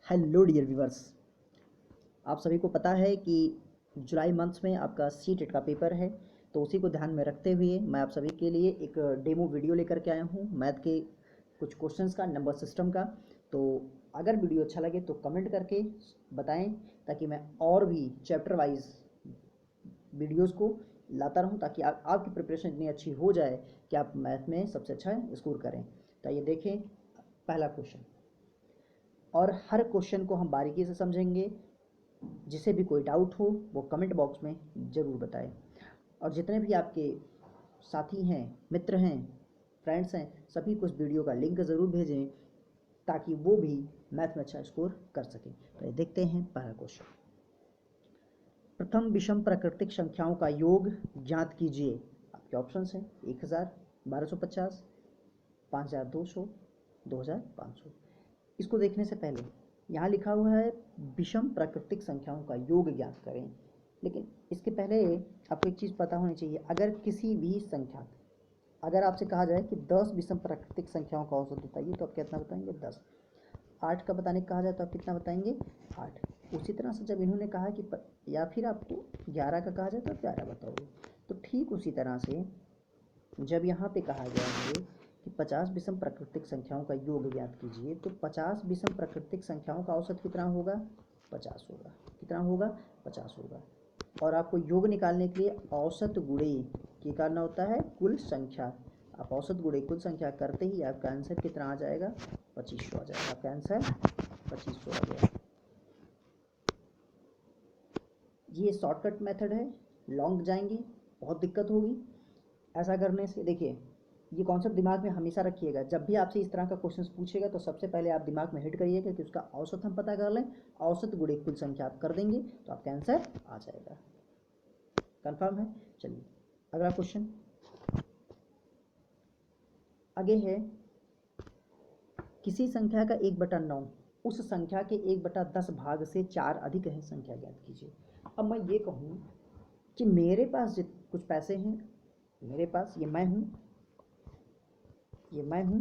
Hello dear viewers, आप सभी को पता है कि जुलाई मंथ में आपका सीटेट का पेपर है। तो उसी को ध्यान में रखते हुए मैं आप सभी के लिए एक डेमो वीडियो लेकर के आया हूँ मैथ के कुछ क्वेश्चंस का, नंबर सिस्टम का। तो अगर वीडियो अच्छा लगे तो कमेंट करके बताएं, ताकि मैं और भी चैप्टर वाइज वीडियोस को लाता रहूं, ताकि आपकी प्रिपरेशन इतनी अच्छी हो जाए कि आप मैथ में सबसे अच्छा स्कोर करें। तो ये देखें पहला क्वेश्चन, और हर क्वेश्चन को हम बारीकी से समझेंगे। जिसे भी कोई डाउट हो वो कमेंट बॉक्स में ज़रूर बताएं। और जितने भी आपके साथी हैं, मित्र हैं, फ्रेंड्स हैं, सभी को इस वीडियो का लिंक ज़रूर भेजें, ताकि वो भी मैथ में अच्छा स्कोर कर सकें। तो देखते हैं पहला क्वेश्चन। प्रथम विषम प्राकृतिक संख्याओं का योग ज्ञात कीजिए। आपके ऑप्शंस हैं 1000, 1250, 5200, 2500। इसको देखने से पहले यहाँ लिखा हुआ है विषम प्राकृतिक संख्याओं का योग ज्ञात करें, लेकिन इसके पहले आपको एक चीज़ पता होनी चाहिए। अगर किसी भी संख्या, अगर आपसे कहा जाए कि 10 विषम प्राकृतिक संख्याओं का औसत बताइए, तो आप कितना बताएंगे? 10। 8 का बताने को कहा जाए तो आप कितना बताएंगे? 8। उसी तरह से जब इन्होंने कहा कि या फिर आपको 11 का कहा जाए तो आप 11 बताओगे। तो ठीक उसी तरह से जब यहाँ पे कहा गया है कि 50 विषम प्राकृतिक संख्याओं का योग ज्ञात कीजिए, तो 50 विषम प्राकृतिक संख्याओं का औसत कितना होगा? 50 होगा। कितना होगा? 50 होगा। और आपको योग निकालने के लिए औसत गुणे क्या करना होता है? कुल संख्या। आप औसत गुणे कुल संख्या करते ही आपका आंसर कितना आ जाएगा? 2500 आ जाएगा। आपका आंसर 2500 आ गया। ये शॉर्टकट मेथड है, लॉन्ग जाएंगे बहुत दिक्कत होगी। ऐसा करने से देखिए, ये कॉन्सेप्ट दिमाग में हमेशा रखिएगा। जब भी आपसे इस तरह का क्वेश्चन पूछेगा तो सबसे पहले आप दिमाग में हिट करिएगा कि उसका औसत हम पता कर लें। औसत गुणे कुल संख्या आप कर देंगे तो आपका आंसर आ जाएगा। कंफर्म है? चलिए अगला क्वेश्चन आगे है। किसी संख्या का 1/9 उस संख्या के 1/10 भाग से 4 अधिक है, संख्या ज्ञात कीजिए। अब मैं ये कहूँ कि मेरे पास कुछ पैसे हैं, मेरे पास ये मैं हूँ, ये मैं हूँ,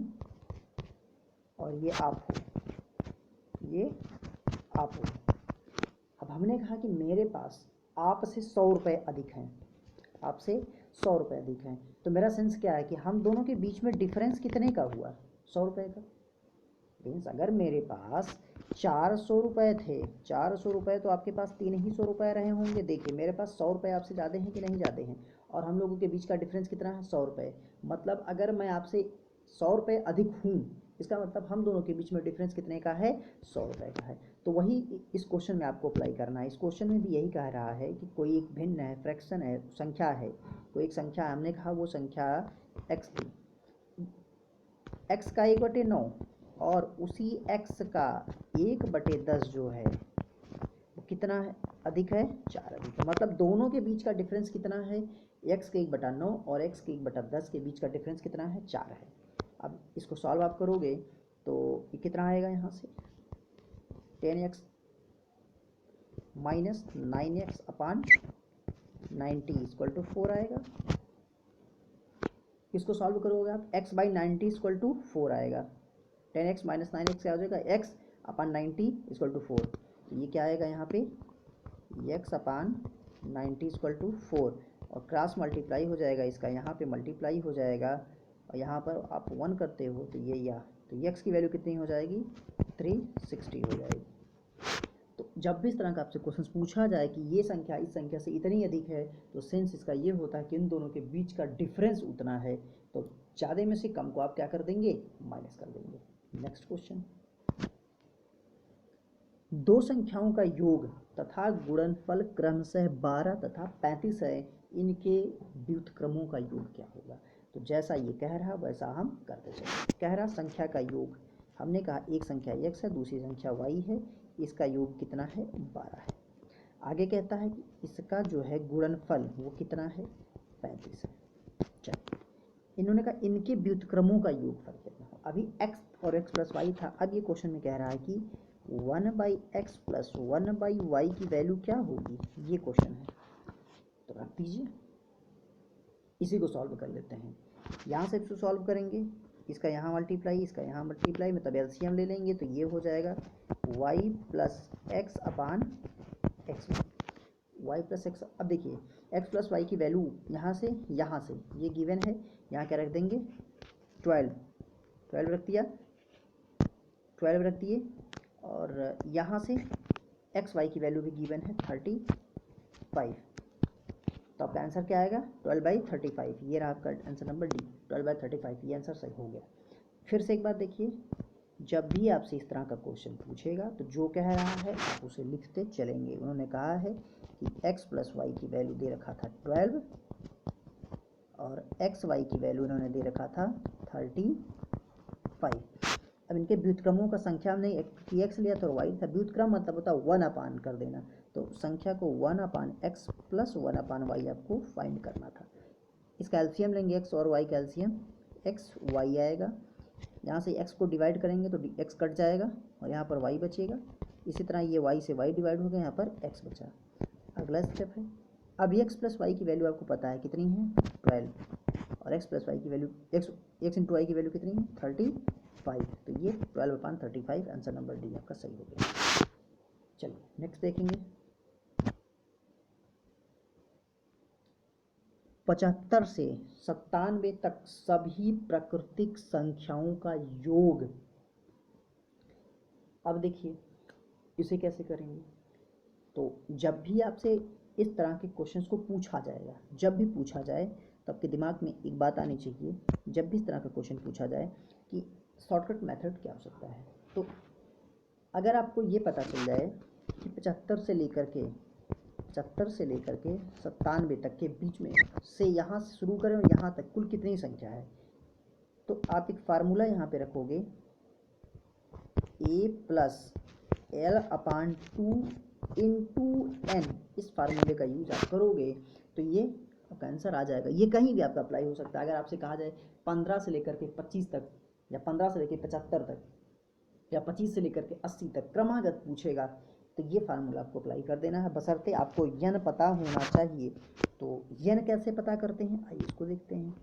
और ये आप हो, ये आप हो। अब हमने कहा कि मेरे पास आपसे 100 रुपये अधिक हैं, आपसे 100 रुपये अधिक हैं। तो मेरा सेंस क्या है कि हम दोनों के बीच में डिफरेंस कितने का हुआ? 100 रुपये का। मीन्स अगर मेरे पास 400 रुपये थे, 400 रुपये, तो आपके पास 300 रुपये रहे होंगे। देखिए मेरे पास 100 रुपये आपसे ज़्यादा हैं कि नहीं ज़्यादा हैं, और हम लोगों के बीच का डिफरेंस कितना है? 100 रुपये। मतलब अगर मैं आपसे 100 रुपये अधिक हूँ, इसका मतलब हम दोनों के बीच में डिफरेंस कितने का है? 100 रुपये का है। तो वही इस क्वेश्चन में आपको अप्लाई करना है। इस क्वेश्चन में भी यही कह रहा है कि कोई एक भिन्न है, फ्रैक्शन है, संख्या है, कोई एक संख्या है। हमने कहा वो संख्या x थी, x का 1/9 और उसी x का 1/10 जो है वो कितना है? अधिक है? 4 अधिक है। मतलब दोनों के बीच का डिफरेंस कितना है? x के 1/9 और x के 1/10 के बीच का डिफरेंस कितना है? 4 है। अब इसको सॉल्व आप करोगे तो ये कितना आएगा? यहाँ से 10x minus 9x upon 90 equal to 4 आएगा। इसको सॉल्व करोगे आप, x बाई 90 इक्वल टू 4 आएगा। 10x माइनस 9x क्या हो जाएगा? x upon 90 equal to 4। तो ये क्या आएगा यहाँ पे? x अपान 90 इक्वल टू 4, और क्रॉस मल्टीप्लाई हो जाएगा इसका, यहाँ पे मल्टीप्लाई हो जाएगा, और यहाँ पर आप 1 करते हो तो ये तो x की वैल्यू कितनी हो जाएगी? 360 हो जाएगी। तो जब भी इस तरह का आपसे क्वेश्चन पूछा जाए कि ये संख्या इस संख्या से इतनी अधिक है, तो सेंस इसका ये होता है कि इन दोनों के बीच का डिफरेंस उतना है। तो ज़्यादा में से कम को आप क्या कर देंगे? माइनस कर देंगे। नेक्स्ट क्वेश्चन, दो संख्याओं का योग तथा गुणनफल क्रमशः 12 तथा 35 है, इनके व्युत्क्रमों का योग क्या होगा? तो जैसा ये कह रहा वैसा हम करते चलें। कह रहा संख्या का योग, हमने कहा एक संख्या x है, दूसरी संख्या y है, इसका योग कितना है? 12 है। आगे कहता है कि इसका जो है गुणनफल वो कितना है? 35 है। चलिए, इन्होंने कहा इनके व्युत्क्रमों का योगफल कितना हो। अभी x और x प्लस वाई था। अब ये क्वेश्चन में कह रहा है कि 1/x प्लस 1/y की वैल्यू क्या होगी? ये क्वेश्चन है। तो रख दीजिए, इसी को सॉल्व कर लेते हैं। यहाँ से इसको सॉल्व करेंगे इसका यहाँ मल्टीप्लाई, इसका यहाँ मल्टीप्लाई, मतलब एलसीएम ले लेंगे तो ये हो जाएगा वाई प्लस एक्स अपान एक्स, वाई प्लस एक्स। अब देखिए एक्स प्लस वाई की वैल्यू यहाँ से ये गिवन है, यहाँ क्या रख देंगे 12 रख दिया, 12 रख दिए, और यहाँ से एक्स वाई की वैल्यू भी गिवन है 35। तो आपका आंसर क्या आएगा 12/35। ये रहा आपका आंसर नंबर डी, 12/35। ये आंसर सही हो गया। फिर से एक बात देखिए, जब भी आपसे इस तरह का क्वेश्चन पूछेगा तो जो कह रहा है आप उसे लिखते चलेंगे। उन्होंने कहा है कि x प्लस वाई की वैल्यू दे रखा था 12 और एक्स वाई की वैल्यू उन्होंने दे रखा था 35। अब इनके व्युत्क्रमों का संख्या में नहीं एक्स लिया तो वाई था, व्युत्क्रम मतलब होता है 1 अपान कर देना, तो संख्या को 1 अपान एक्स प्लस 1 अपान वाई आपको फाइंड करना था। इसका एलसीएम लेंगे, एक्स और वाई का एलसीएम एक्स वाई आएगा, यहाँ से x को डिवाइड करेंगे तो x कट जाएगा और यहाँ पर y बचेगा। इसी तरह ये y से y डिवाइड हो गया, यहाँ पर x बचा। अगला स्टेप है, अब x प्लस वाई की वैल्यू आपको पता है कितनी है 12, और x प्लस वाई की वैल्यू x इंटू वाई की वैल्यू कितनी है 35। तो ये 12/35 आंसर नंबर डी आपका सही हो गया। चलिए नेक्स्ट देखेंगे, 75 से 97 तक सभी प्राकृतिक संख्याओं का योग। अब देखिए इसे कैसे करेंगे, तो जब भी आपसे इस तरह के क्वेश्चंस को पूछा जाएगा, जब भी पूछा जाए तो आपके दिमाग में एक बात आनी चाहिए, जब भी इस तरह का क्वेश्चन पूछा जाए कि शॉर्टकट मेथड क्या हो सकता है। तो अगर आपको ये पता चल जाए कि 75 से लेकर के 97 तक के बीच में से यहाँ से शुरू करें और यहाँ तक कुल कितनी संख्या है, तो आप एक फार्मूला यहाँ पे रखोगे a plus L upon 2 into N. इस फार्मूले का यूज आप करोगे तो ये आपका आंसर आ जाएगा। ये कहीं भी आपका अप्लाई हो सकता है। अगर आपसे कहा जाए 15 से लेकर के 25 तक, या 15 से लेकर 75 तक, या 25 से लेकर के 80 तक क्रमागत पूछेगा तो ये फार्मूला आपको अप्लाई कर देना है, बशर्ते आपको यन पता होना चाहिए। तो यन कैसे पता करते हैं, आइए इसको देखते हैं।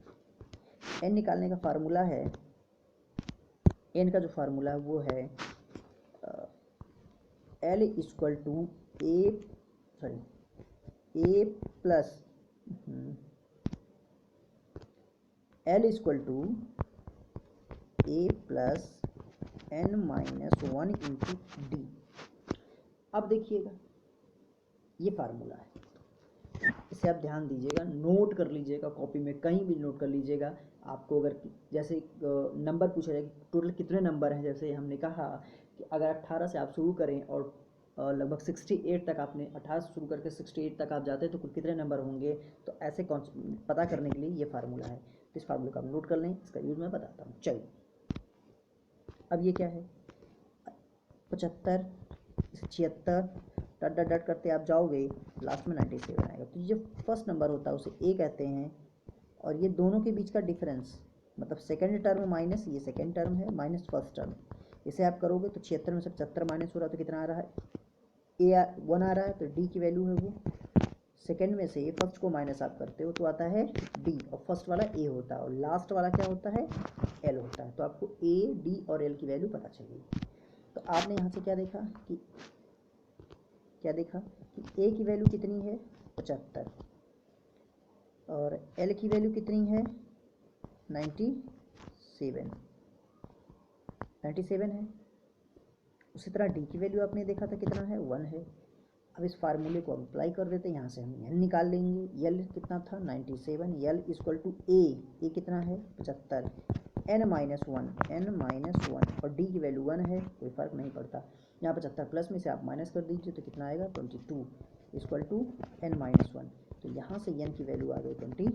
एन निकालने का फार्मूला है, एन का जो फार्मूला है वो है L equal to A plus L equal to A plus N minus 1 into D. अब देखिएगा ये फार्मूला है, इसे आप ध्यान दीजिएगा, नोट कर लीजिएगा, कॉपी में कहीं भी नोट कर लीजिएगा। आपको अगर जैसे नंबर पूछा जाए कि टोटल कितने नंबर हैं, जैसे हमने कहा कि अगर 18 से आप शुरू करें और लगभग 68 तक, आपने 18 से शुरू करके 68 तक आप जाते हैं तो कुल कितने नंबर होंगे, तो ऐसे पता करने के लिए ये फार्मूला है। इस फार्मूले को आप नोट कर लें, इसका यूज़ मैं बताता हूँ। चलिए अब ये क्या है 75, 76 डट डट डट करते आप जाओगे, लास्ट में 97 आएगा। तो ये फर्स्ट नंबर होता है उसे ए कहते हैं, और ये दोनों के बीच का डिफरेंस मतलब सेकंड टर्म माइनस ये सेकंड टर्म है माइनस फर्स्ट टर्म, इसे आप करोगे तो 76 में से 75 माइनस हो रहा है तो कितना आ रहा है ए 1 आ रहा है, तो डी की वैल्यू है वो। सेकंड में से फर्स्ट को माइनस आप करते हो तो आता है डी, और फर्स्ट वाला ए होता है और लास्ट वाला क्या होता है एल होता है। तो आपको ए डी और एल की वैल्यू पता चलेगी। तो आपने यहाँ से क्या देखा कि ए की वैल्यू कितनी है 75 और एल की वैल्यू कितनी है 97 है। उसी तरह डी की वैल्यू आपने देखा था कितना है 1 है। अब इस फार्मूले को अप्लाई कर देते हैं, यहाँ से हम एल निकाल लेंगे। एल कितना था 97, एल इक्वल टू ए कितना है 75, एन माइनस वन और डी की वैल्यू 1 है, कोई फ़र्क नहीं पड़ता। यहाँ 75 प्लस में से आप माइनस कर दीजिए तो कितना आएगा 22 इक्वल टू एन माइनस 1। तो यहाँ से एन की वैल्यू आ गई 23,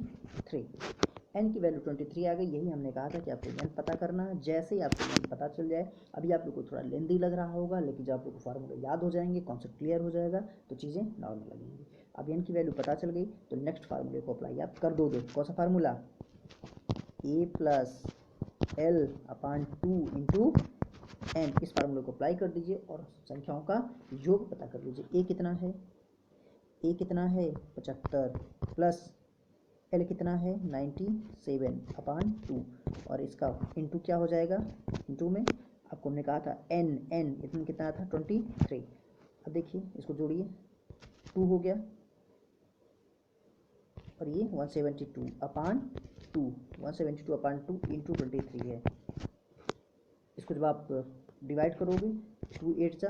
एन की वैल्यू 23 आ गई। यही हमने कहा था कि आपको एन पता करना है। जैसे ही आपको एन पता चल जाए, अभी आप लोग को थोड़ा लेंदी लग रहा होगा, लेकिन जब आप लोग को फार्मूला याद हो जाएंगे, कॉन्सेप्ट क्लियर हो जाएगा तो चीज़ें नॉर्मल लगेंगी। अब एन की वैल्यू पता चल गई तो नेक्स्ट फार्मूले को अप्लाई आप कर दोगे। कौन सा फार्मूला, ए plus L upon 2 into N. इस फार्मूले को अप्लाई कर दीजिए और संख्याओं का योग पता कर लीजिए। ए कितना है 75 प्लस एल कितना है 97/2 और इसका इंटू क्या हो जाएगा, इंटू में आपको हमने कहा था एन इतना कितना था 23। अब देखिए इसको जोड़िए, 2 हो गया और ये 172/2 172/2 इंटू 23 है। इसको जब आप डिवाइड करोगे 2 8 जा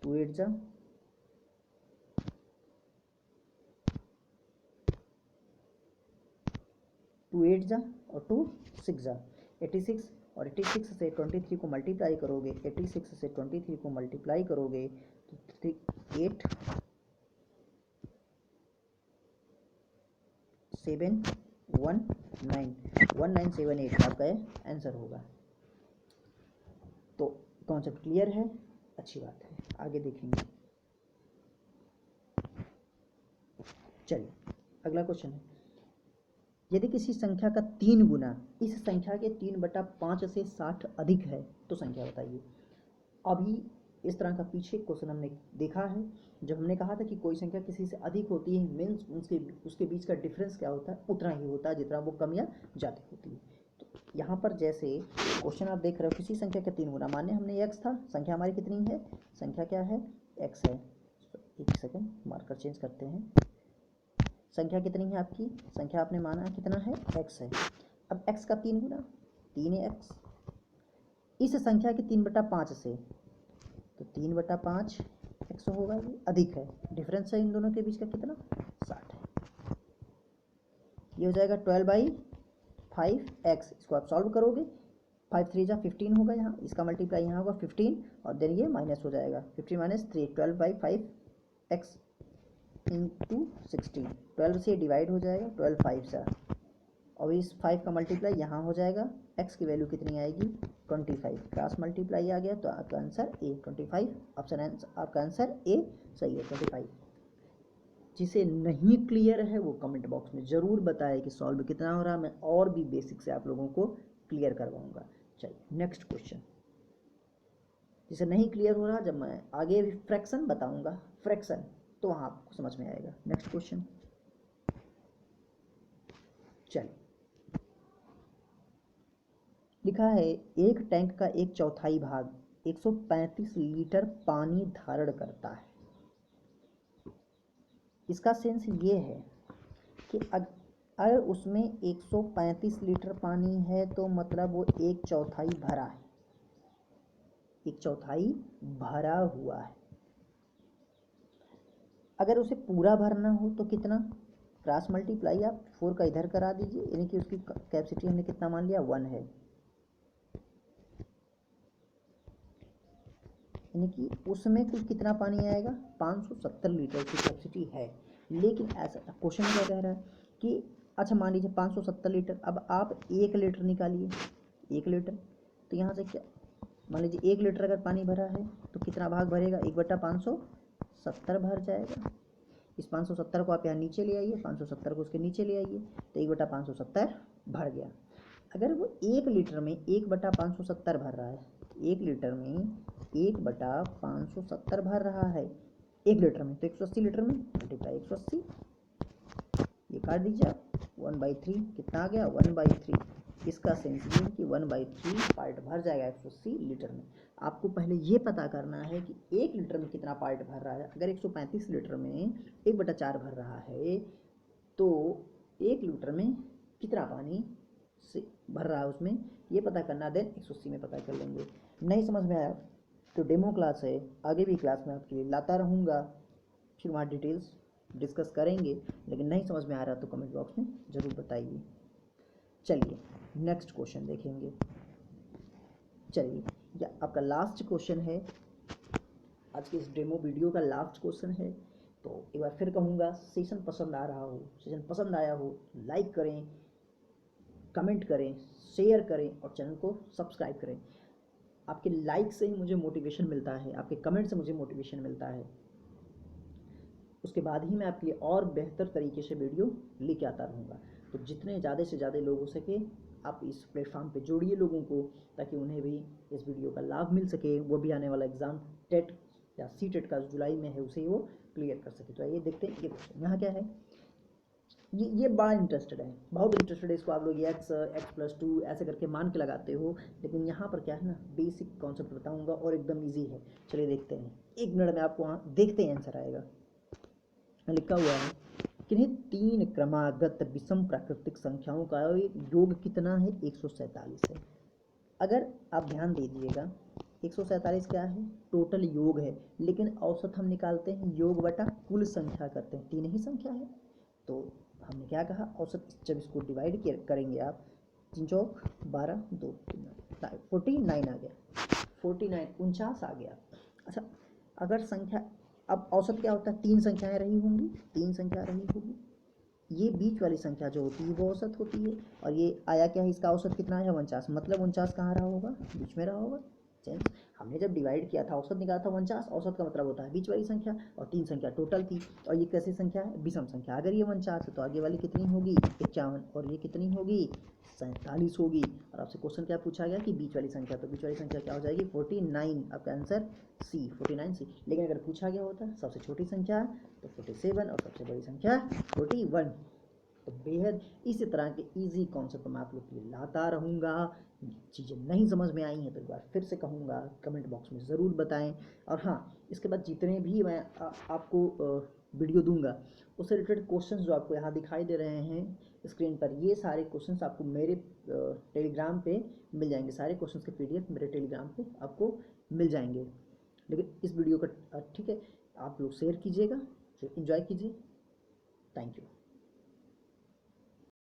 2 8 जा 2 8 जा और 2 6 जा 86 और 86 से 23 को मल्टीप्लाई करोगे, 86 से 23 को मल्टीप्लाई करोगे तो 8 7 1 9 1978 आपका आंसर होगा। तो कॉन्सेप्ट क्लियर है, अच्छी बात है, आगे देखेंगे। चलिए अगला क्वेश्चन है, यदि किसी संख्या का 3 गुना इस संख्या के 3/5 से 60 अधिक है तो संख्या बताइए। अभी इस तरह का पीछे क्वेश्चन हमने देखा है, जब हमने कहा था कि कोई संख्या किसी से अधिक होती है मीन्स उसके बीच का डिफरेंस क्या होता है, उतना ही होता है जितना वो कम या ज़्यादा होती है। तो यहाँ पर जैसे क्वेश्चन आप देख रहे हो, किसी संख्या के 3 गुना, माने हमने x था, संख्या हमारी कितनी है, संख्या क्या है x है। एक सेकेंड मार्कर चेंज करते हैं। संख्या कितनी है आपकी, संख्या आपने माना कितना है x है। अब x का 3 गुना 3x, इस संख्या के 3/5 से, तो 3/5 x होगा, ये अधिक है, डिफरेंस है इन दोनों के बीच का कितना 60 है। ये हो जाएगा 12/5x। इसको आप सॉल्व करोगे, 5 3 जा 15 होगा, यहाँ इसका मल्टीप्लाई यहाँ होगा 15 और देन ये माइनस हो जाएगा 15 - 3 12/5x इंटू 16, 12 से डिवाइड हो जाएगा 12 5 से, और इस 5 का मल्टीप्लाई यहाँ हो जाएगा, x की वैल्यू कितनी आएगी 25, क्रॉस मल्टीप्लाई आ गया तो आपका आंसर ए 25, ऑप्शन आपका आंसर ए सही है 25। जिसे नहीं क्लियर है वो कमेंट बॉक्स में ज़रूर बताए कि सॉल्व कितना हो रहा है, मैं और भी बेसिक से आप लोगों को क्लियर करवाऊंगा। चलिए नेक्स्ट क्वेश्चन, जिसे नहीं क्लियर हो रहा जब मैं आगे फ्रैक्शन बताऊंगा, फ्रैक्शन तो वहाँ आपको समझ में आएगा। नेक्स्ट क्वेश्चन, चलिए लिखा है एक टैंक का 1/4 भाग 135 लीटर पानी धारण करता है। इसका सेंस ये है कि अगर उसमें 135 लीटर पानी है तो मतलब वो 1/4 भरा है, 1/4 भरा हुआ है। अगर उसे पूरा भरना हो तो कितना, क्रॉस मल्टीप्लाई आप 4 का इधर करा दीजिए, यानी कि उसकी कैपेसिटी हमने कितना मान लिया 1 है, यानी कि उसमें कुल कितना पानी आएगा 570 लीटर की कैपेसिटी है। लेकिन ऐसा क्वेश्चन क्या कह रहा है कि अच्छा मान लीजिए 570 लीटर, अब आप 1 लीटर निकालिए, 1 लीटर, तो यहाँ से क्या मान लीजिए 1 लीटर अगर पानी भरा है तो कितना भाग भरेगा 1/570 भर जाएगा। इस 570 को आप यहाँ नीचे ले आइए, 570 को उसके नीचे ले आइए तो 1/570 भर गया। अगर वो 1 लीटर में 1/570 भर रहा है, 1 लीटर में 1/570 भर रहा है 1 लीटर में, तो 180 लीटर में मल्टीप्लाई 180, ये काट दीजिए आप, 1/3 कितना आ गया 1/3। इसका सेंस ये कि 1/3 पार्ट भर जाएगा 180 लीटर में। आपको पहले ये पता करना है कि 1 लीटर में कितना पार्ट भर रहा है। अगर 135 लीटर में 1/4 भर रहा है तो 1 लीटर में कितना पानी से भर रहा है उसमें ये पता करना, देन 180 में पता कर लेंगे। नहीं समझ में आया तो डेमो क्लास है, आगे भी क्लास में आपके लिए लाता रहूँगा, फिर वहाँ डिटेल्स डिस्कस करेंगे। लेकिन नहीं समझ में आ रहा तो कमेंट बॉक्स में ज़रूर बताइए। चलिए नेक्स्ट क्वेश्चन देखेंगे। चलिए ये आपका लास्ट क्वेश्चन है, आज के इस डेमो वीडियो का लास्ट क्वेश्चन है। तो एक बार फिर कहूँगा, सेशन पसंद आ रहा हो, सेशन पसंद आया हो, लाइक करें, कमेंट करें, शेयर करें और चैनल को सब्सक्राइब करें। आपके लाइक से ही मुझे मोटिवेशन मिलता है, आपके कमेंट से मुझे मोटिवेशन मिलता है, उसके बाद ही मैं आपके लिए और बेहतर तरीके से वीडियो लेके आता रहूँगा। तो जितने ज़्यादा से ज़्यादा लोग हो सके आप इस प्लेटफॉर्म पे जोड़िए लोगों को, ताकि उन्हें भी इस वीडियो का लाभ मिल सके, वो भी आने वाला एग्ज़ाम टेट या सी टेट का जुलाई में है उसे वो क्लियर कर सके। तो आइए देखते हैं ये क्वेश्चन यहाँ क्या है। ये बड़ा इंटरेस्टेड है, बहुत इंटरेस्टेड है इसको। आप लोग x+2 ऐसे करके मान के लगाते हो, लेकिन यहाँ पर क्या है ना, बेसिक कॉन्सेप्ट बताऊंगा और एकदम इजी है। चलिए देखते हैं, 1 मिनट में आपको वहाँ देखते हैं आंसर आएगा। लिखा हुआ है, किन्हीं 3 क्रमागत विषम प्राकृतिक संख्याओं का योग कितना है? 147 है। अगर आप ध्यान दे दीजिएगा, 147 क्या है? टोटल योग है, लेकिन औसत हम निकालते हैं योग बटा कुल संख्या करते हैं, 3 ही संख्या है। तो हमने क्या कहा, औसत जब इसको डिवाइड करेंगे आप, 3 चौक 12, 2 49 आ गया, 49 49 आ गया। अच्छा, अगर संख्या, अब औसत क्या होता है? 3 संख्याएं रही होंगी, 3 संख्या रही होगी, ये बीच वाली संख्या जो होती है वो औसत होती है, और ये आया क्या है, इसका औसत कितना है? 49। मतलब 49 कहाँ रहा होगा? बीच में रहा होगा। चेंज, हमने जब डिवाइड किया था औसत निकाला था 49, औसत का मतलब होता है बीच वाली संख्या, और 3 संख्या टोटल थी, और ये कैसी संख्या है? विषम संख्या। अगर ये 49 है तो आगे वाली कितनी होगी? 51, और ये कितनी होगी? 47 होगी। और आपसे क्वेश्चन क्या पूछा गया कि बीच वाली संख्या, तो बीच वाली संख्या क्या हो जाएगी? 49। आपका आंसर सी, 49 सी। लेकिन अगर पूछा गया होता सबसे छोटी संख्या तो 47, और सबसे बड़ी संख्या 41। तो बेहद इसी तरह के इजी कॉन्सेप्ट मैं आप लोग के लिए लाता रहूँगा। चीज़ें नहीं समझ में आई हैं तो एक बार फिर से कहूँगा, कमेंट बॉक्स में ज़रूर बताएं। और हाँ, इसके बाद जितने भी मैं आपको वीडियो दूंगा, उससे रिलेटेड क्वेश्चंस जो आपको यहाँ दिखाई दे रहे हैं स्क्रीन पर, ये सारे क्वेश्चंस आपको मेरे टेलीग्राम पे मिल जाएंगे। सारे क्वेश्चंस के PDF मेरे टेलीग्राम पे आपको मिल जाएंगे। लेकिन इस वीडियो का ठीक है, आप लोग शेयर कीजिएगा, एंजॉय कीजिए। Thank you.